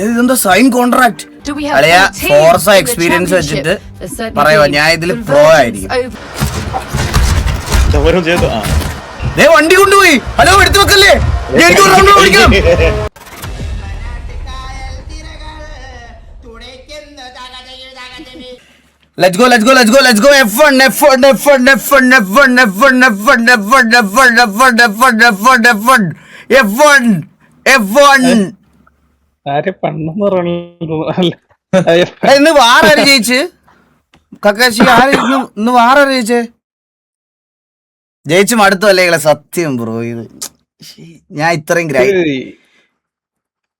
ഇതെന്താ sign contract അല്ലയാ Forza experience വെച്ചിട്ട് പറയുവാ ഞാൻ ഇതില് പ്രോ ആയിരിക്കും. വണ്ടി കൊണ്ടുപോയി. ഹലോ എടുത്തു വെക്കല്ലേ, എനിക്ക് ഒരു റൗണ്ട് ഓടിക്കണം. Let's go. F1. ഇന്ന് വാറാര് ജയിച്ച് കക്കാശി ഇന്ന് വാറാര് ജയിച്ചേ? ജയിച്ചു മടുത്തു അല്ലേ സത്യം ബ്രോ. ഇത് ഞാൻ ഇത്രയും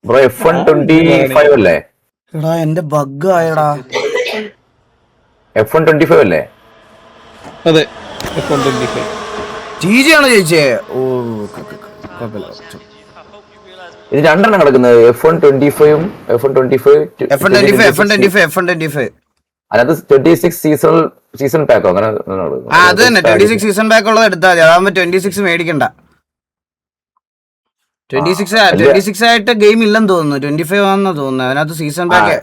ബ്രോ F1 25 അല്ലേ? എടാ എന്റെ ബഗ് ആയടാ. F1 25 അല്ലേ? അതെ F1 25. TG ആണോ ജയിച്ചേ? ഓ ഇത് രണ്ടെണ്ണം കിടക്കുന്നത്, F1 25ഉം F1 25. അതിനകത്ത് 26 സീസൺ പാക്കോ അങ്ങനെ അത് തന്നെ 26 സീസൺ പാക്ക് ഉള്ളത് എടുത്താൽ മതി. അതാകുമ്പോ 26 മേടിക്കണ്ട. 26 ആയിട്ട് ഗെയിം ഇല്ലെന്ന് തോന്നുന്നു, 25 ആണെന്ന് തോന്നുന്നു. അതിനകത്ത് സീസൺ പാക്ക്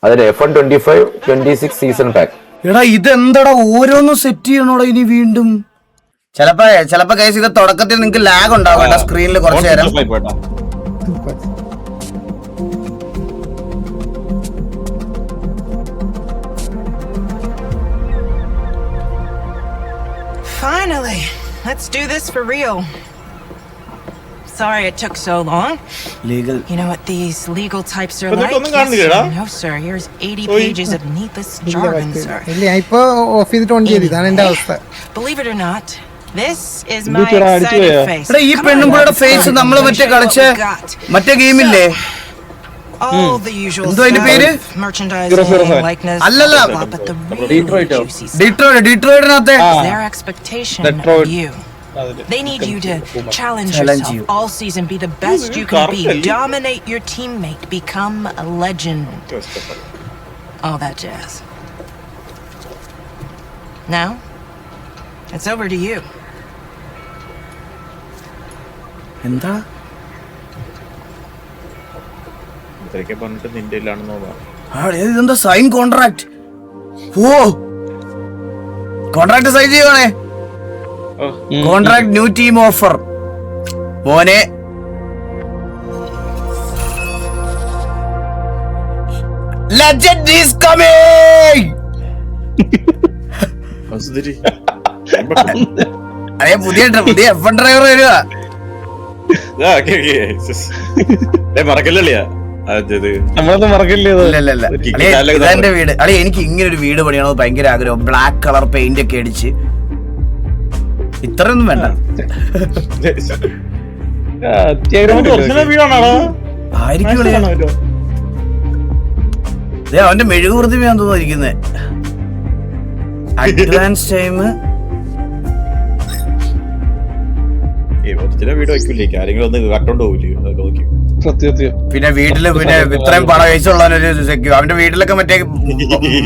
അതിന് F1 25 26 സീസൺ പാക്ക്. എടാ ഇതെന്താടാ ഓരോന്നും സെറ്റ് ചെയ്യണോടാ ഇനി വീണ്ടും? ചിലപ്പോ കേസ് ഇത് തുടക്കത്തിൽ നിങ്ങക്ക് ലാഗ് ഉണ്ടാവും കേട്ടോ സ്ക്രീനിൽ കുറച്ചു നേരം. Finally, let's do this for real. Sorry it took so long. Legal. You know what these legal types are like? No sir, here's 80 pages of needless jargon, sir. Believe it or not, this is my excited face. ഈ പെണ്ണുമ്പുകളുടെ face നമ്മൾ മറ്റേ കളിച്ച മറ്റേ ഗെയിമില്ലേ? All the usual merchandising, likeness, but the real juicy stuff. Detroitനകത്തെ Their expectation of you. They need you to challenge yourself all season, be the best you can be, dominate your teammate, become a legend. All that jazz. Now, it's over to you. എന്താ ഇതെന്താ sign contract? ഓ contract sign ചെയ്യുവാണേ. Contract new team offer. മോനെ legend is coming. അതെ പുതിയ F1 driver വരിക. ഇതെന്റെ വീട് അല്ലെ. എനിക്ക് ഇങ്ങനെ ഒരു വീട് പണിയണോ ഭയങ്കര ആഗ്രഹം. ബ്ലാക്ക് കളർ പെയിന്റ് ഒക്കെ അടിച്ച്. ഇത്രയൊന്നും വേണ്ട. അവന്റെ മെഴുകു പ്രതിമയാന്ന് തോന്നിയിരിക്കുന്നേ. അഡ്വാൻസ് ടൈം പിന്നെ വീട്ടില് പിന്നെ ഇത്രയും പണം കഴിച്ചുള്ളൊരു അവന്റെ വീട്ടിലൊക്കെ മറ്റേ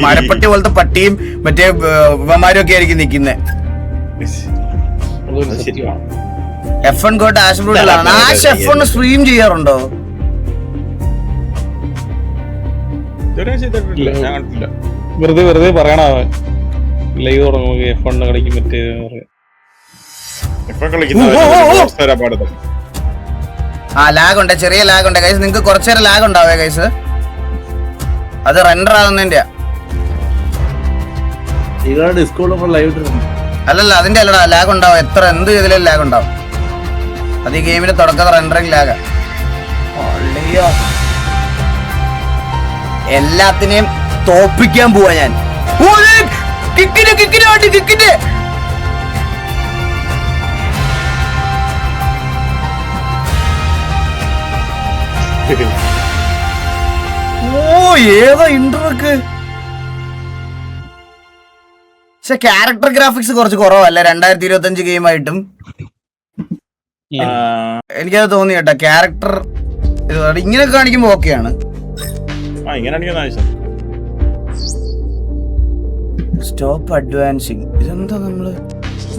മരപ്പട്ടി പോലത്തെ പട്ടിയും മറ്റേ ഇവന്മാരും ഒക്കെ ആയിരിക്കും നിക്കുന്നേ. F1 ഗോട്ട് ആഷ് ബ്രൂട്ടിലാണ്. ആഷ് F1 സ്ട്രീം ചെയ്യാറുണ്ടോ? വെറുതെ പറയണ ലൈവ് തുടങ്ങും F1 കളിക്കും മറ്റേ ലാഗ് ഉണ്ട്, ചെറിയ ലാഗ് ഉണ്ട് ഗൈസ്. നിങ്ങക്ക് കുറച്ചേരം ലാഗ് ഉണ്ടാവേ ഗൈസ്. അത് റെൻഡർ ആകുന്നതിന്റെ അല്ലല്ല അതിന്റെ അല്ലടാ ലാഗ് ഉണ്ടാവും. എന്ത് ചെയ്താലും ലാഗ് ഉണ്ടാവും. അത് ഈ ഗെയിമിന്റെ തുടക്കത്തെ റെൻഡറിങ് ലാഗാ. എല്ലാത്തിനെയും തോപ്പിക്കാൻ പോവാ ഞാൻ. ഏതാ ഇൻട്രോക്ക്. പക്ഷെ ക്യാരക്ടർ ഗ്രാഫിക്സ് കുറച്ച് കുറവല്ലേ 2025 ഗെയിം ആയിട്ടും? എനിക്കത് തോന്നി കേട്ടോ. ക്യാരക്ടർ ഇങ്ങനെ കാണിക്കുമ്പോ ഓക്കെയാണ്. Stop advancing. ഇതെന്താ നമ്മള്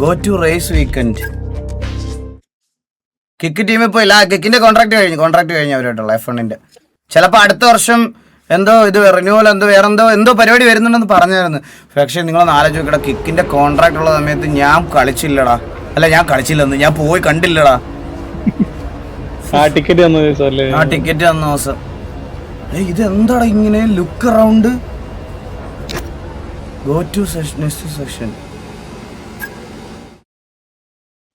go to race weekend. Kick team ഇപ്പോൾ ഇല്ല. കിക്കിന്റെ കോൺട്രാക്ട് കഴിഞ്ഞു അവരായിട്ടുള്ള F1-ന്റെ. ചിലപ്പോൾ അടുത്ത വർഷം എന്തോ ഇത് റിന്യൂവൽ എന്തോ പരിപാടി വരുന്നുണ്ടെന്ന് പറഞ്ഞായിരുന്നു. പക്ഷേ നിങ്ങളൊന്ന് ആലോചിച്ച് നോക്കടാ, കിക്കിന്റെ കോൺട്രാക്ട് ഉള്ള സമയത്ത് ഞാൻ കളിച്ചില്ലടാ. ഞാൻ പോയി കണ്ടില്ലടാ. ടിക്കറ്റ് തന്ന ദിവസം ഇത് എന്താടാ ഇങ്ങനെ look around go to next section.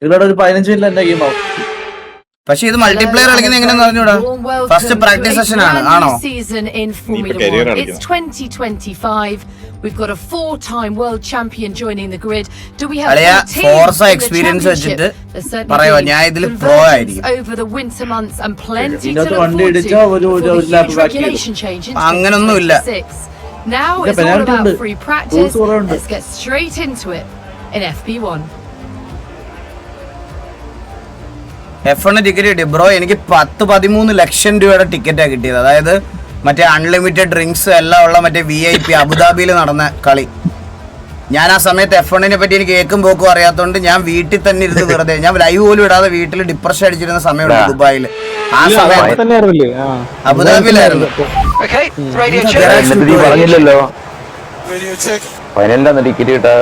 ഇതിലൂടെ ഒരു 15 മിനിറ്റ് എന്റെ ഗെയിം ആവും. പക്ഷെ ഇത് മൾട്ടിപ്ലെയർ കളിക്കുന്നത് എങ്ങനെയാന്ന് അറിഞ്ഞൂടാ. ഫസ്റ്റ് പ്രാക്ടീസ് സെഷൻ ആണോ? It's 2025. We've got a 4-time world champion joining the grid. Do we have Forza experience വെച്ചിട്ട് പറയുവാ ഞാൻ ഇതിൽ പ്രോ ആയിരിക്കും. over the winter months and plenty to ഇതിനകത്ത് look വണ്ടി forward ഇടിച്ചാ to ഒരു before the lap huge back regulation change in അങ്ങനൊന്നുമില്ല. 2026. Now ഇല്ല, it's all penalty about ഉണ്ട്. free practice. Rules കുറവുണ്ട്. Let's get straight into it in FP1. F1 ticket കിട്ടി bro. എനിക്ക് 10-13 ലക്ഷം രൂപയുടെ ടിക്കറ്റാണ് കിട്ടിയത്. അതായത് മറ്റേ അൺലിമിറ്റഡ് ഡ്രിങ്ക്സ് എല്ലാം ഉള്ള മറ്റേ VIP അബുദാബിയിൽ നടന്ന കളി. ഞാൻ ആ സമയത്ത് F1-നെ പറ്റി എനിക്ക് കേൾക്കും പോക്കും അറിയാത്തതുകൊണ്ട് ഞാൻ വീട്ടിൽ തന്നെ ഇരുന്ന് വെറുതെ ഞാൻ ലൈവ് പോലും ഇടാതെ വീട്ടിൽ ഡിപ്രഷൻ അടിച്ചിരുന്ന സമയമുണ്ട് ദുബായിൽ. ആ സമയത്ത് അബുദാബിയിലായിരുന്നു. പറഞ്ഞില്ലല്ലോ ഫൈനലിലാണ് ടിക്കറ്റ് കിട്ടാ.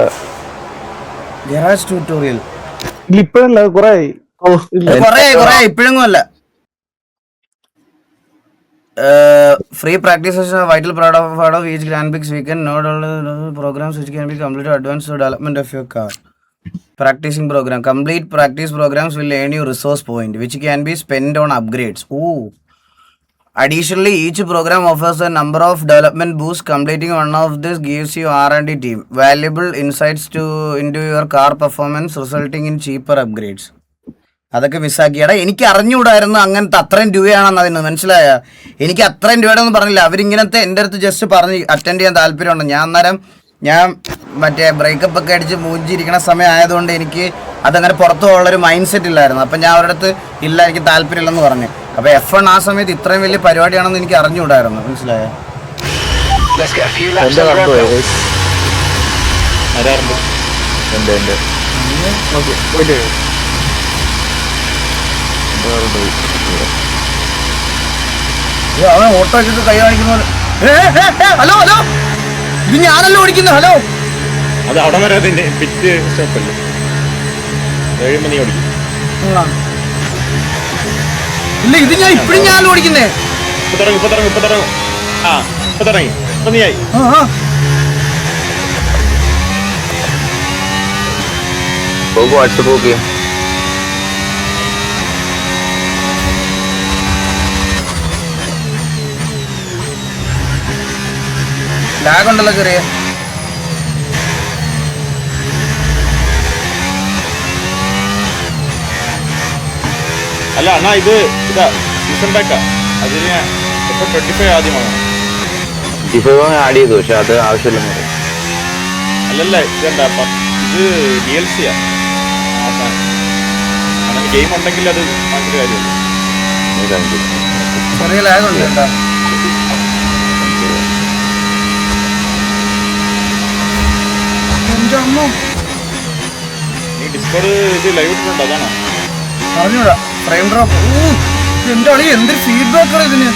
ഗരാജ് ട്യൂട്ടോറിയൽ ഇപ്പോഴല്ല കൊറേ ഇപ്പോഴൊന്നും അല്ല. Free practice session are vital part of each Grand Prix weekend. Not all programs which can be completed advanced development of your car. Practicing program. Complete practice programs will earn you resource point which can be spent on upgrades. Ooh. Additionally, each program offers a number of development boosts. Completing one of this gives you R&D team valuable insights into your car performance, resulting in cheaper upgrades. അതൊക്കെ മിസ്സാക്കിയടാ. എനിക്ക് അറിഞ്ഞുകൂടായിരുന്നു അങ്ങനത്തെ അത്രയും രൂപയാണെന്ന്. അതിന് മനസ്സിലായ എനിക്ക് അത്രയും രൂപയുടെ ഒന്നും പറഞ്ഞില്ല. അവരിങ്ങനത്തെ എൻ്റെ അടുത്ത് ജസ്റ്റ് പറഞ്ഞ് അറ്റൻഡ് ചെയ്യാൻ താല്പര്യമുണ്ട്. ഞാൻ മറ്റേ ബ്രേക്കപ്പ് ഒക്കെ അടിച്ച് മൂഞ്ചിരിക്കണ സമയം ആയതുകൊണ്ട് എനിക്ക് അതങ്ങനെ പുറത്തു പോകാനുള്ളൊരു മൈൻഡ് സെറ്റ് ഇല്ലായിരുന്നു. അപ്പം ഞാൻ അവരുടെ അടുത്ത് ഇല്ല എനിക്ക് താല്പര്യമില്ലെന്ന് പറഞ്ഞു. അപ്പോൾ F1 ആ സമയത്ത് ഇത്രയും വലിയ പരിപാടിയാണെന്ന് എനിക്ക് അറിഞ്ഞുകൂടായിരുന്നു. മനസ്സിലായോ? അവൻ ഓട്ടോ വെച്ചിട്ട് കൈ കാണിക്കുന്ന പോലെ. ഹലോ ഇത് ഞാനല്ലോ ഓടിക്കുന്നത്. ഹലോ അത് അവിടെ വരെ അതിന്റെ പിറ്റ് സ്റ്റോപ്പല്ലേ 7 മണി ഓടിക്കും. ഇല്ല ഇത് ഞാൻ ഇപ്പഴും ഞാനല്ലോ ഓടിക്കുന്നേ. ഇപ്പൊ തുടങ്ങും ആ ഇപ്പൊ തുടങ്ങി നീയായി. വാട്സപ്പ് നോക്കിയ ലാഗ് ഉണ്ടല്ലോ ചെറിയ. അല്ല അണ്ണാ ഇതാ സീസൺ ബാക്കാ. അതിന് ഇപ്പൊ 25 ആദ്യമാണ് ആഡ് ചെയ്തു. പക്ഷെ അത് ആവശ്യമില്ല. അല്ലല്ല ഇതെന്താ ഇത് DLC ആ. അങ്ങനെ ഗെയിം ഉണ്ടെങ്കിൽ അത് ഭയങ്കര കാര്യമല്ല. ചെറിയ ലാഗ് ഉണ്ട് കേട്ടോ. നീ ഡിസ്കോഡ് ഇത് ലൈവ് ഇട്ടിട്ടുണ്ടോ? അതാണോ അറിഞ്ഞൂടാ. Frame drop. എന്റെ അളി എന്തൊരു ഫീഡ്ബാക്ക് ആണ് ഇതിന്.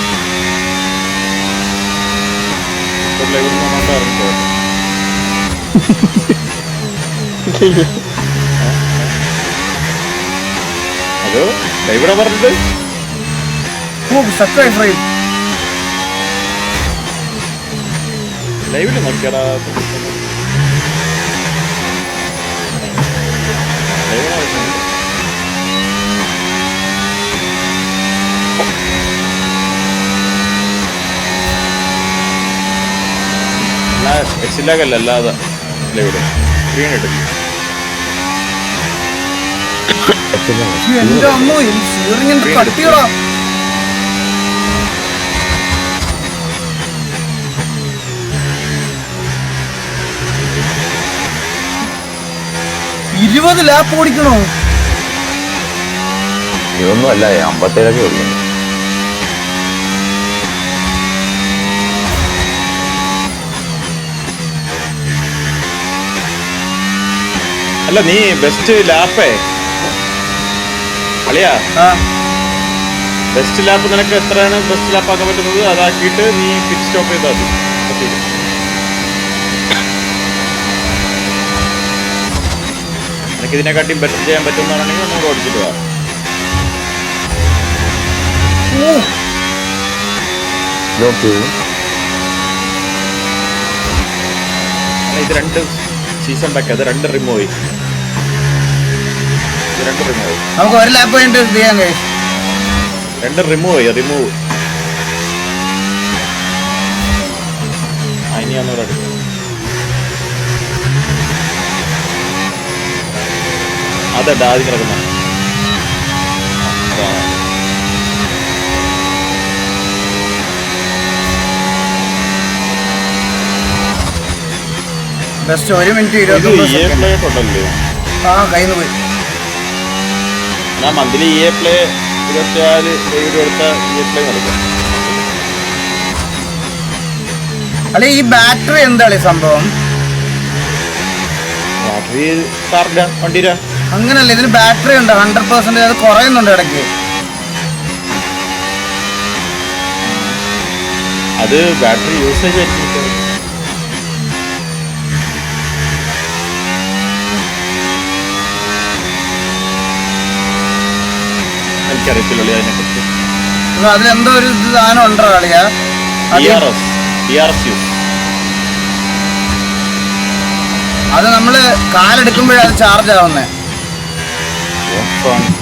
ലൈവ് ഇടുന്നുണ്ടോ? അതോ ലൈവ് ഇടാൻ പറഞ്ഞിട്ട് സബ്സ്ക്രൈബ് ഫ്രെയിം ലൈവില് നോക്കിയാടാ. എക്സിലാകല്ല അല്ലാതെ ലൈവില് സ്ക്രീൻ ഇട്ട് എന്റെ അമ്മ കട്ടിയോടാ. ഇരുപത് ലാപ്പ് ഓടിക്കണോ? ഇതൊന്നും അല്ല 57 ഓടിക്കുന്നു. അല്ല നീ ബെസ്റ്റ് ലാപ്പേ അളിയാ ആ ബെസ്റ്റ് ലാപ്പ് നിനക്ക് എത്രയാണ് ബെസ്റ്റ് ലാപ്പ് ആക്കാൻ പറ്റുന്നത് അതാക്കിയിട്ട് നീ പിറ്റ് സ്റ്റോപ്പ് ചെയ്താൽ മതി. നിനക്ക് ഇതിനെക്കാട്ടിയും ബെറ്റർ ചെയ്യാൻ പറ്റുന്നതാണെങ്കിൽ നമ്മൾ ഓടിച്ചിട്ട് പോവാം. ഇത് 2 സീസൺ ബാക്ക്, അത് 2 റിമൂവ് ചെയ്യും. ഇത് 2 റിമൂവ് ചെയ്യും. നമുക്ക് ഒരു ലാപ്പ് കഴിഞ്ഞിട്ട് ചെയ്യാൻ കഴിയും. 2 റിമൂവ് ചെയ്യും. റിമൂവ് അതിനെയാന്ന് പറയുന്നത്. അതെടാ ആദ്യം കിടക്കുന്ന ബെസ്റ്റ് 1 മിനിറ്റ് ഇത് 29 EA പ്ലേ ഉണ്ടല്ലോ. ആ കയ്യിൽ നിന്ന് പോയി. ഞാൻ മന്ത്ലി EA പ്ലേ 24 കൊടുത്ത EA പ്ലേ നടക്കും. അല്ലെ ഈ ബാറ്ററി എന്താണ് സംഭവം? ബാറ്ററി കാറിന്റെ വണ്ടിയിലാ. അങ്ങനല്ല, ഇതിന് ബാറ്ററി ഉണ്ട് 100%. അത് കുറയുന്നുണ്ട് ഇടയ്ക്ക്. അത് ബാറ്ററി യൂസേജ് ആയിരിക്കും. എനിക്കറിയത്തില്ല അതിനെക്കുറിച്ച്. അതിലെന്തോ ഒരു സാധനം ഉണ്ടോ കളിയാ? DRS use. അത് നമ്മള് കാലെടുക്കുമ്പോഴേ അത് ചാർജ് ആവുന്നേ.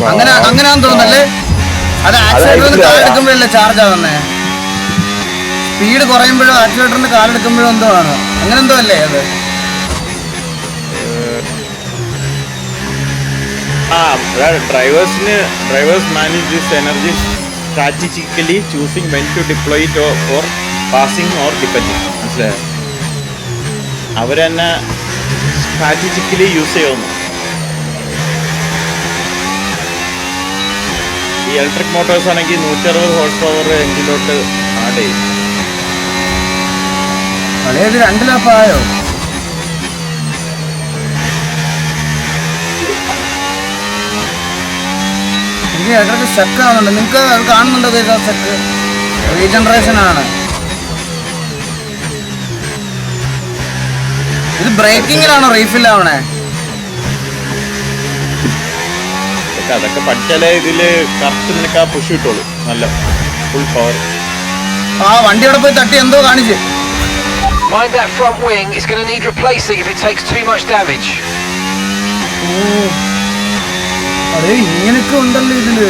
അങ്ങനെയാന്ന് തോന്നുന്നല്ലേ? അത് ആക്സിലേറ്ററിന് കാലെടുക്കുമ്പോഴല്ലേ ചാർജ് ആവുന്നേ? സ്പീഡ് കുറയുമ്പോഴോ ആക്സിലേറ്ററിന് കാലെടുക്കുമ്പോഴോ എന്തോ ആണ്, അങ്ങനെ എന്തോ അല്ലേ അത്? Drivers manage this energy strategically choosing when to deploy it or passing or depending. മനസ്സിലായോ? അവരെന്നെ സ്ട്രാറ്റജിക്കലി യൂസ് ചെയ്യുന്നു. ഈ ഇലക്ട്രിക് മോട്ടോഴ്സ് ആണെങ്കിൽ 160 ഹോഴ്സ് പവർ എഞ്ചിലോട്ട് ആഡ് ചെയ്യും. ഇത് 2 ലാപ്പായോ? എനിക്ക് ഇടയ്ക്ക് സ്റ്റക്ക് ആവുന്നുണ്ട്. നിങ്ങൾക്ക് അത് കാണുന്നുണ്ടോ? സ്റ്റക്ക് റീജനറേഷൻ ആണ്. ഇത് ബ്രേക്കിങ്ങിലാണോ റീഫിൽ ആവണേ? അതൊക്കെ പഠിച്ചാലേ ഇതില് കറക്റ്റ് നിനക്ക് ആ പുഷ് കിട്ടുള്ളൂ. നല്ല ഫുൾ പവർ. ആ വണ്ടി അവിടെ പോയി തട്ടി എന്തോ കാണിച്ച്. Mind that front wing, it's going to need replacing if it takes too much damage. അതെ, ഇങ്ങനൊക്കെ ഉണ്ടല്ലോ ഇതില്.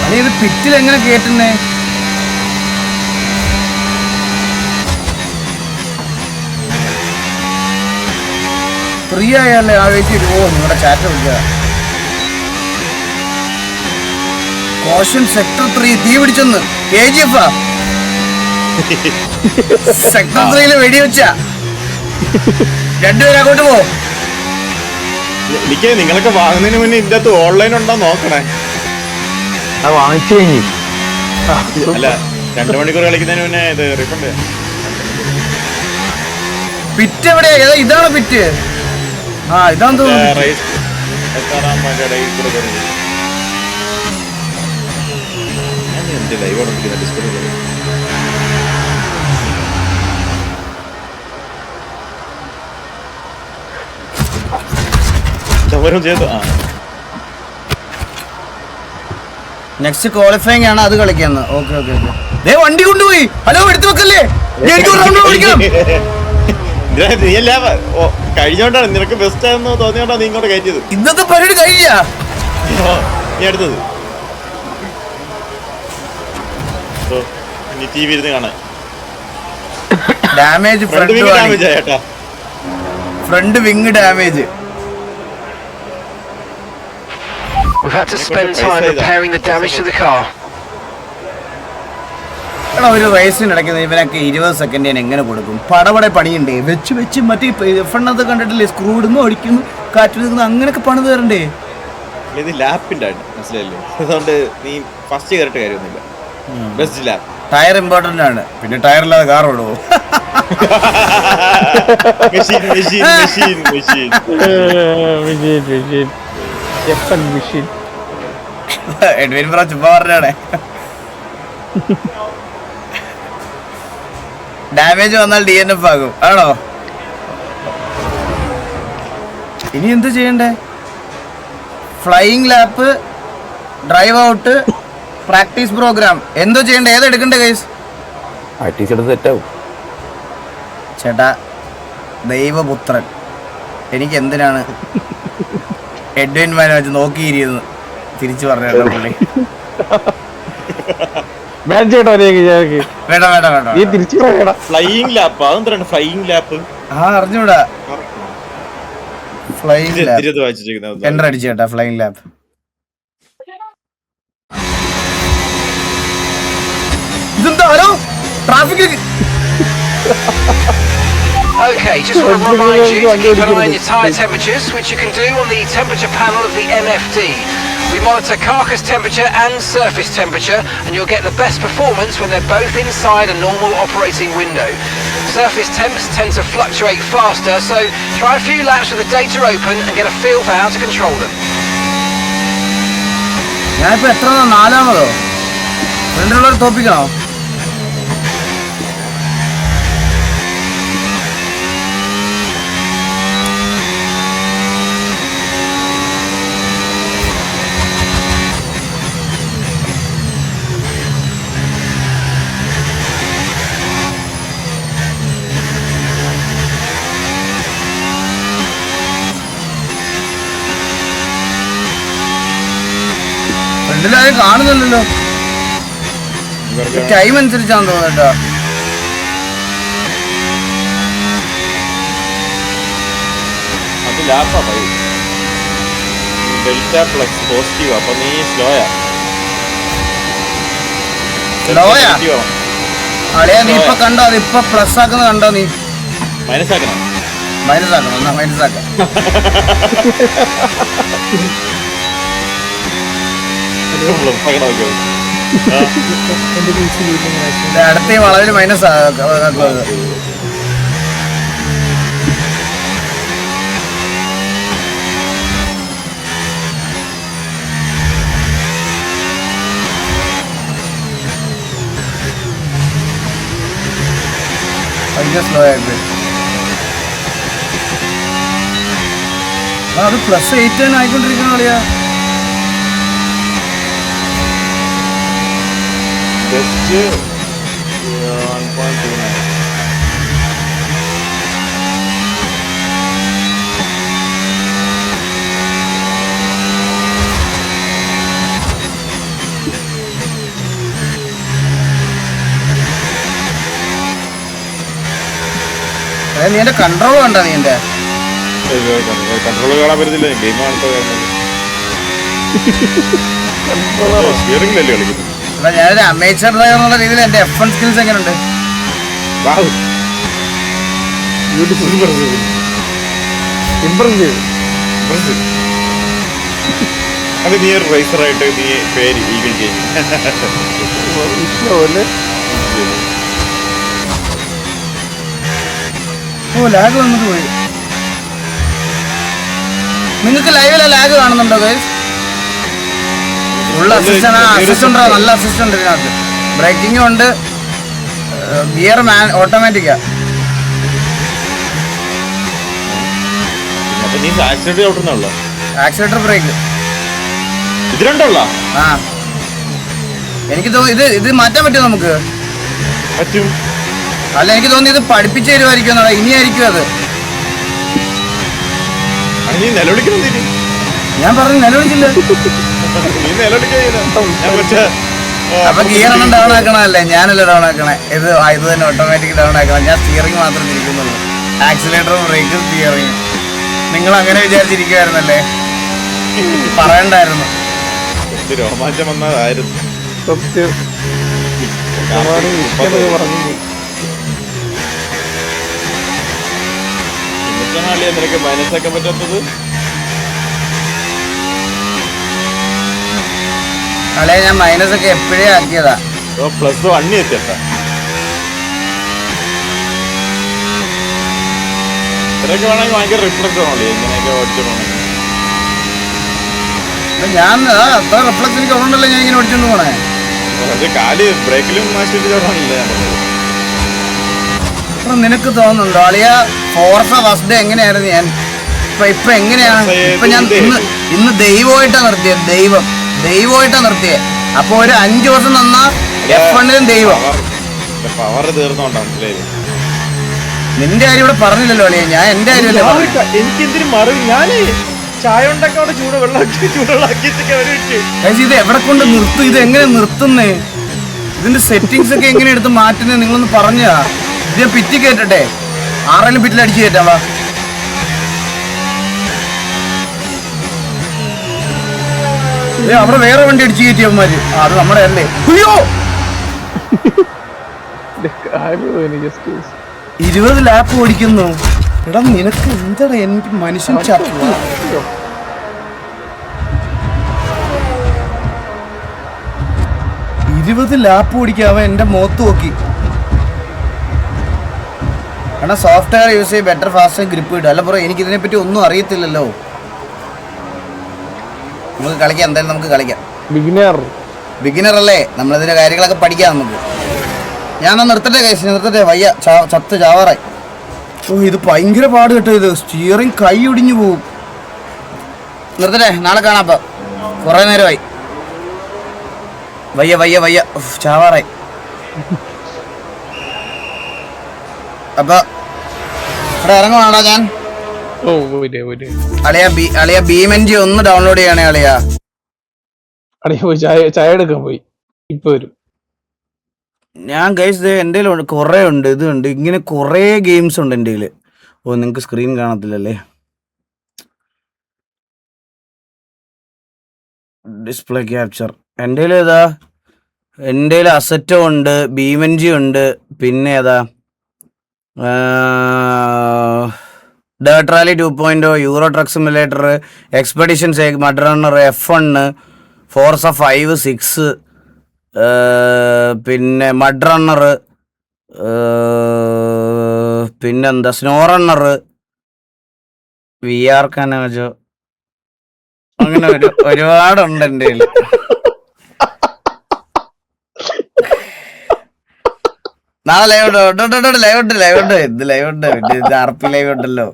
അതെ, ഇത് പിറ്റിൽ എങ്ങനെ കേട്ടുന്നേ? ഫ്രീ ആയല്ലേ ആ വെയിറ്റ് ചെയ്തു. ഓ, നിങ്ങളുടെ ചാറ്റ് വിളിക്കുക. കോഷൻ സെക്ടർ 3 തീ പിടിച്ചെന്ന്. KGF സെക്ടർ 3 വെടിവെച്ച 2 പേര് അങ്ങോട്ട് പോ. എനിക്ക് നിങ്ങളൊക്കെ വാങ്ങുന്നതിന് മുന്നേ ഇതിന്റെ അകത്ത് ഓൺലൈൻ ഉണ്ടോ നോക്കണേ. വാങ്ങിച്ചു കഴിഞ്ഞു. അല്ല 2 മണിക്കൂർ കളിക്കുന്നതിന് മുന്നേ ഇത് റീഫണ്ട് ചെയ്യാം. പിറ്റ് എവിടെയാ? ഇതാണോ പിറ്റ്? ആ ഇതാന്ന് തോന്നുന്നു. റേസ് എത്താറാം ഇടയിൽ കൂടെ കയറി. ഞാൻ എന്റെ ലൈവ് ഉറപ്പിക്കുന്ന ഡിസ്പ്ലേ ഓരോ ചെയ്തു. ആ നെക്സ്റ്റ് ക്വാളിഫയിങ് ആണ്, അത് കളിക്കാന്ന്. Okay okay okay. ദേ വണ്ടി കൊണ്ടുപോയി. ഹലോ, എടുത്തു വെക്കല്ലേ? എനിക്ക് ഒരു റൗണ്ട് ഓടിക്കണം. നീയല്ല കഴിഞ്ഞോണ്ടാണ് നിനക്ക് ബെസ്റ്റ് ആണെന്ന് തോന്നിയോണ്ടാ നീ ഇങ്ങോട്ട് കയറ്റിയത്. ഇന്നത്തെ പരിപാടി കഴിഞ്ഞ നീ അടുത്തത് ഇനി TV ഇരുന്ന് കാണാൻ. ഡാമേജ് ഡാമേജ് ആയേട്ടാ. Front wing damage. We've had to spend time repairing the damage to the car. എടാ, ഒരു റേസിനിടയ്ക്ക് ഇവനൊക്കെ 20 സെക്കൻഡ് ഞാൻ എങ്ങനെ കൊടുക്കും? പടപടെ പണിയുണ്ടേ. വെച്ച് മറ്റേ എഫണ്ണൊക്കെ കണ്ടിട്ടില്ലേ? സ്ക്രൂ ഇടുന്നു, അടിക്കുന്നു, കാറ്റ് നിൽക്കുന്നു, അങ്ങനെയൊക്കെ പണി തരണ്ടേ? ഇത് ലാപ്പിന്റെ മനസ്സിലായില്ലേ? അതുകൊണ്ട് നീ ഫസ്റ്റ് കയറിട്ട് കാര്യമൊന്നുമില്ല. Best lap. ടയർ ഇമ്പോർട്ടന്റ് ആണ്. പിന്നെ ടയർ ഇല്ലാതെ കാർ ഓടുവോ? Machine machine machine machine machine എപ്പൻ മെഷീൻ. എഡ്വിൻ ബ്രോ ചുമ്മാ പറഞ്ഞാണേ. ഡാമേജ് വന്നാൽ DNF ആകും ആണോ? ഇനി എന്ത് ചെയ്യണ്ടേ? Flying lap, drive out, practice programme എന്തോ ചെയ്യണ്ടേ? ഏതെടുക്കണ്ടേ ഗൈസ്? പ്രാക്ടീസ് എടുത്ത് സെറ്റാവും. ചേട്ടാ ദൈവപുത്രൻ, എനിക്ക് എന്തിനാണ് എഡ്വിൻ മാനെ വെച്ച് നോക്കിയിരിക്കുന്നത് തിരിച്ചു പറഞ്ഞു പുള്ളി. വേണ്ട ചേട്ടാ വേണ്ട വേണ്ട വേണ്ട. നീ തിരിച്ചു പറയടാ. ഫ്ലൈയിങ് ലാപ്പ് അതെന്താണ് ഫ്ലൈയിങ് ലാപ്പ്? ആ അറിഞ്ഞൂടാ. ഫ്ലൈയിങ് ലാപ്പ് വായിച്ചിരിക്കുന്നത് എൻ്റർ അടിച്ചു ചേട്ടാ. ഫ്ലൈയിങ് ലാപ്പ് ഇതെന്താ? Hello traffic. Okay, just want to remind you to keep an eye on your tyre temperatures, which you can do on the temperature panel of the MFD. We monitor carcass temperature and surface temperature, and you'll get the best performance when they're both inside a normal operating window. Surface temps tend to fluctuate faster, so try a few laps with the data open and get a feel for how to control them. ഞാനിപ്പോ എത്ര നാലാമതോ? ഫ്രണ്ടിലുള്ളവർ തോപ്പിക്കണോ? ഫ്രണ്ടിലാരും കാണുന്നില്ലല്ലോ. Time അനുസരിച്ചാന്ന് തോന്നുന്നുട്ടോ. അത് ലാപ്പാ delta plus positive. അപ്പൊ നീ സ്ലോയാ. സ്ലോയാ അളിയാ. നീ ഇപ്പൊ കണ്ടോ? അത് ഇപ്പൊ പ്ലസ് ആക്കുന്നത് കണ്ടോ? നീ മൈനസ് ആക്കണം. മൈനസ് ആക്കണം. എന്നാ മൈനസ് ആക്കാം. അടുത്ത വളവില് മൈനസ് ആക്കുന്നത്. സ്ലോ ആയിട്ട് അത് +8 തന്നെ ആയിക്കൊണ്ടിരിക്കുന്ന കളിയാ. ജസ്റ്റ് 1.29. നീ എന്റെ കൺട്രോൾ കണ്ടാ? നീ എന്റെ കൺട്രോൾ കാണാൻ പറ്റത്തില്ല. ഗെയിം സ്റ്റിയറിംഗിലല്ലേ കളിക്കുന്നത്. ഞാനൊരു അമേച്ചർ ഡ്രൈവർ എന്നുള്ള രീതിയിൽ എന്റെ F1 സ്കിൽസ് എങ്ങനെയുണ്ട്? അത് നീ ഒരു റേസറായിട്ട് നീ പേര് ഈഗിൾ ചെയ്യും. ഓ ലാഗ് വന്നിട്ട് പോയി. നിങ്ങൾക്ക് ലൈവിലെ ലാഗ് കാണുന്നുണ്ടോ ഗൈസ്? ഉള്ള അസിസ്റ്റന്റ് ഉണ്ടോ? നല്ല അസിസ്റ്റന്റ് ഇതിനകത്ത്. ബ്രേക്കിംഗും ഉണ്ട്. ഗിയർ ഓട്ടോമാറ്റിക്കാ. ആക്സിലേറ്റർ ബ്രേക്ക് ഇതിലുണ്ടല്ലോ. ആ എനിക്ക് തോന്നി ഇത് മാറ്റാൻ പറ്റുമോ നമുക്ക്? പറ്റും. അല്ല എനിക്ക് തോന്നി ഇത് പഠിപ്പിച്ചു തരുമായിരിക്കും. ഇനിയായിരിക്കും അത്. നീ നിലവിളിക്കണം. ഞാൻ പറഞ്ഞു നിലവിളിച്ചില്ല. അപ്പൊ ഗിയർ ഒന്നും ഡൗൺ ആക്കണല്ലേ? ഞാനല്ല ഡൗൺ ആക്കണേ. ഇത് തന്നെ ഓട്ടോമാറ്റിക് ഡൗൺ ആക്കണം. ഞാൻ സ്റ്റിയറിംഗ് മാത്രം തിരിക്കുന്നുള്ളൂ. ആക്സിലേറ്ററും ബ്രേക്കും സ്റ്റിയറിംഗ്. നിങ്ങൾ അങ്ങനെ വിചാരിച്ചിരിക്കുവായിരുന്നല്ലേ? പറയണ്ടായിരുന്നു. രോമാഞ്ചം വന്നതായിരുന്നു. നിനക്ക് മനസ്സാക്കാൻ പറ്റാത്തത് അല്ലെ? ഞാൻ മൈനസ് ഒക്കെ എപ്പോഴേ ആക്കിയതാ. +1 എത്തിയട്ടാ. ഇത്രയൊക്കെ വേണമെങ്കിൽ ഭയങ്കര റിഫ്ലക്സ് ആണല്ലേ ഇങ്ങനെയൊക്കെ ഓടിച്ചിട്ടുണ്ടെങ്കിൽ. ഞാൻ അത്ര റിഫ്ലക്സ് എനിക്ക് ഉണ്ടല്ലോ ഞാൻ ഇങ്ങനെ ഓടിച്ചോണ്ട് പോണേ. പക്ഷെ കാല് ബ്രേക്കിലും മാറ്റിട്ട് ചോടാനല്ലേ ഞാൻ പറഞ്ഞത്. അപ്പൊ നിനക്ക് തോന്നുന്നുണ്ടോ അളിയ ഫോർസ ഫസ്റ്റ് ഡേ എങ്ങനെയായിരുന്നു ഞാൻ? ഇപ്പൊ എങ്ങനെയാണ്? ഇപ്പൊ ഞാൻ ഇന്ന് ദൈവമായിട്ടാ നിർത്തിയത്. ദൈവമായിട്ടാ നിർത്തിയത്. അപ്പൊ ഒരു 5 ദിവസം തന്നാ F1-ലും ദൈവം. പവർ തീർന്നോണ്ടാ മനസ്സിലായില്ലേ? നിന്റെ കാര്യം ഇവിടെ പറഞ്ഞില്ലല്ലോ അളിയ. ഞാൻ എന്റെ കാര്യമല്ലേ പറഞ്ഞു. എനിക്ക് എന്തിനും മറി ഞാന് ചായ ഉണ്ടാക്കി അവിടെ ചൂടുവെള്ളാക്കിട്ടൊക്കെ ഇത് എവിടെ കൊണ്ട് നിർത്തും? ഇത് എങ്ങനെ നിർത്തുന്നേ? ഇതിന്റെ സെറ്റിങ്സ് ഒക്കെ എങ്ങനെ എടുത്ത് മാറ്റുന്നേ? നിങ്ങളൊന്ന് പറഞ്ഞാ. ഇത് ഞാൻ പിറ്റി കേറ്റട്ടെ? ആരെങ്കിലും പിറ്റിൽ അടിച്ചു കയറ്റാം. വാ അവിടെ വേറെ വണ്ടി അടിച്ചു കയറ്റിയവന്മാര്. അത് നമ്മുടെ അല്ലേ? അയ്യോ 20 ലാപ്പ് ഓടിക്കുന്നു. എടാ നിനക്ക് എന്താടാ? എനിക്ക് മനുഷ്യൻ ചത്തു. 20 ലാപ്പ് ഓടിക്കാവ എന്റെ മുഖത്ത് നോക്കി. എടാ സോഫ്റ്റ്വെയർ യൂസ് ചെയ്ത് ബെറ്റർ ഫാസ്റ്റ് ഗ്രിപ്പ് കിട്ടും. അല്ല ബ്രോ എനിക്ക് ഇതിനെപ്പറ്റി ഒന്നും അറിയത്തില്ലല്ലോ. നമുക്ക് കളിക്കാം, എന്തായാലും നമുക്ക് കളിക്കാം. ബിഗിനർ അല്ലേ, നമ്മളിതിന്റെ കാര്യങ്ങളൊക്കെ പഠിക്കാം നമുക്ക്. ഞാനൊന്ന് നിർത്തട്ടെ കേസ്, നിർത്തട്ടെ. വയ്യ, ചത്ത് ചാവാറായി. ഓ ഇത് ഭയങ്കര പാട് കേട്ടോ. ഇത് സ്റ്റിയറിങ് കൈ ഒടിഞ്ഞു പോവും. നിർത്തട്ടെ, നാളെ കാണാം. അപ്പം കുറേ നേരമായി. വയ്യ വയ്യ വയ്യ, ചാവാറായി. അപ്പൊ ഇവിടെ ഇറങ്ങുവാണോ ഞാൻ? അളിയ BeamNG ഒന്ന് ഡൗൺലോഡ് ചെയ്യണേ അളിയ. ചായ എടുക്കാൻ പോയി, ഇപ്പൊ വരും. ഞാൻ ഗൈസ് എൻ്റെ കയ്യിൽ കുറേ ഉണ്ട്. ഇതുണ്ട്, ഇങ്ങനെ കുറേ ഗെയിംസ് ഉണ്ട് എൻ്റെ കയ്യിൽ. ഓ നിങ്ങൾക്ക് സ്ക്രീൻ കാണത്തില്ലല്ലേ? ഡിസ്പ്ലേ ക്യാപ്ചർ എൻ്റെ കയ്യിൽ ഏതാ? എൻ്റെ കയ്യിൽ അസറ്റോ ഉണ്ട്, BeamNG ഉണ്ട്, പിന്നെ ഏതാ dirt rally 2.0, euro truck simulator, expeditions, mud runner, F1, Forza 5, 6, പിന്നെ മഡ് റണ്ണർ, പിന്നെന്താ സ്നോ റണ്ണർ, VR കനാജോ, അങ്ങനെ ഒരുപാടുണ്ട് എൻ്റെ കയ്യിൽ. നാളെ ലൈവ് ഉണ്ട്. ഇത് RP ലൈവ് ഉണ്ടല്ലോ.